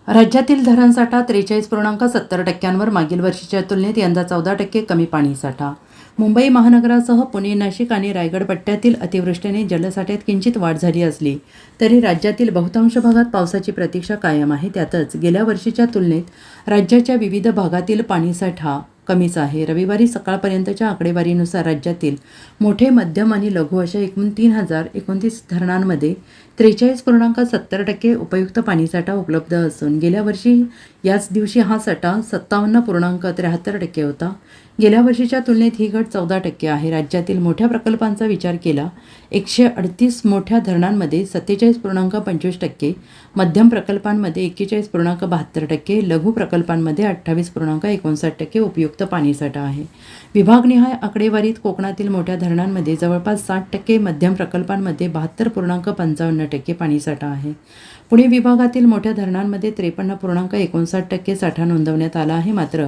राज्यातील धरणसाठा 43.70% मागील वर्षीच्या तुलनेत यंदा 14% कमी पाणीसाठा. मुंबई महानगरासह पुणे, नाशिक आणि रायगड पट्ट्यातील अतिवृष्टीने जलसाठ्यात किंचित वाढ झाली असली तरी राज्यातील बहुतांश भागात पावसाची प्रतीक्षा कायम आहे. त्यातच गेल्या वर्षीच्या तुलनेत राज्याच्या विविध भागातील पाणीसाठा कमीच आहे. रविवारी सकाळपर्यंतच्या आकडेवारीनुसार राज्यातील मोठे, मध्यम आणि लघु अशा एकूण 3029 धरणांमध्ये 43.70% उपयुक्त पाणीसाठा उपलब्ध असून गेल्या वर्षी याच दिवशी हा साठा 57.73% होता. गेल्या वर्षीच्या तुलनेत ही घट 14% आहे. राज्यातील मोठ्या प्रकल्पांचा विचार केला 138 मोठ्या धरणांमध्ये 47.25%, मध्यम प्रकल्पांमध्ये 41.72%, लघु प्रकल्पांमध्ये 28.59% उपयुक्त पाणीसाठा आहे. विभागनिहाय आकडेवारीत कोकणातील मोठ्या धरणांमध्ये जवळपास 60%, मध्यम प्रकल्पांमध्ये 72.55% पाणीसाठा आहे. पुणे विभागातील मोठ्या धरणांमध्ये 53.59% साठा नोंदवण्यात आला आहे. मात्र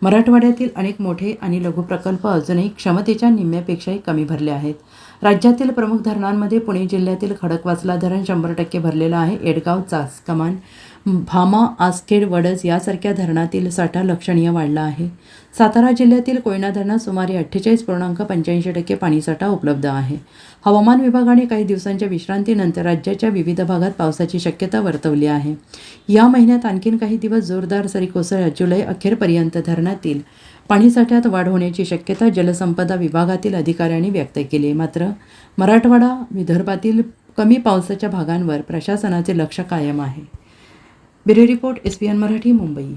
मराठवाड्यातील अनेक मोठे आणि लघु प्रकल्प अजूनही क्षमतेच्या निम्म्यापेक्षाही कमी भरले आहेत. राज्यातील प्रमुख धरणांमध्ये पुणे जिल्ह्यातील खडकवासला धरण 100% भरलेलं आहे. एडगाव, चास कमान, भामा, आसखेड, वडस यासारख्या धरणातील साठा लक्षणीय वाढला आहे. सातारा जिल्ह्यातील कोयना धरणात सुमारे 48.85% पाणीसाठा उपलब्ध आहे. हवामान विभागाने काही दिवसांच्या विश्रांतीनंतर राज्याच्या विविध भागात पावसाची शक्यता वर्तवली आहे. या महिन्यात आणखीन काही दिवस जोरदार सरी कोसळत जुलै अखेरपर्यंत धरणातील पाणीसाठ्यात वाढ होण्याची शक्यता जलसंपदा विभागातील अधिकाऱ्यांनी व्यक्त केली. मात्र मराठवाडा, विदर्भातील कमी पावसाच्या भागांवर प्रशासनाचे लक्ष कायम आहे. Bureau report, SBN Marathi, Mumbai.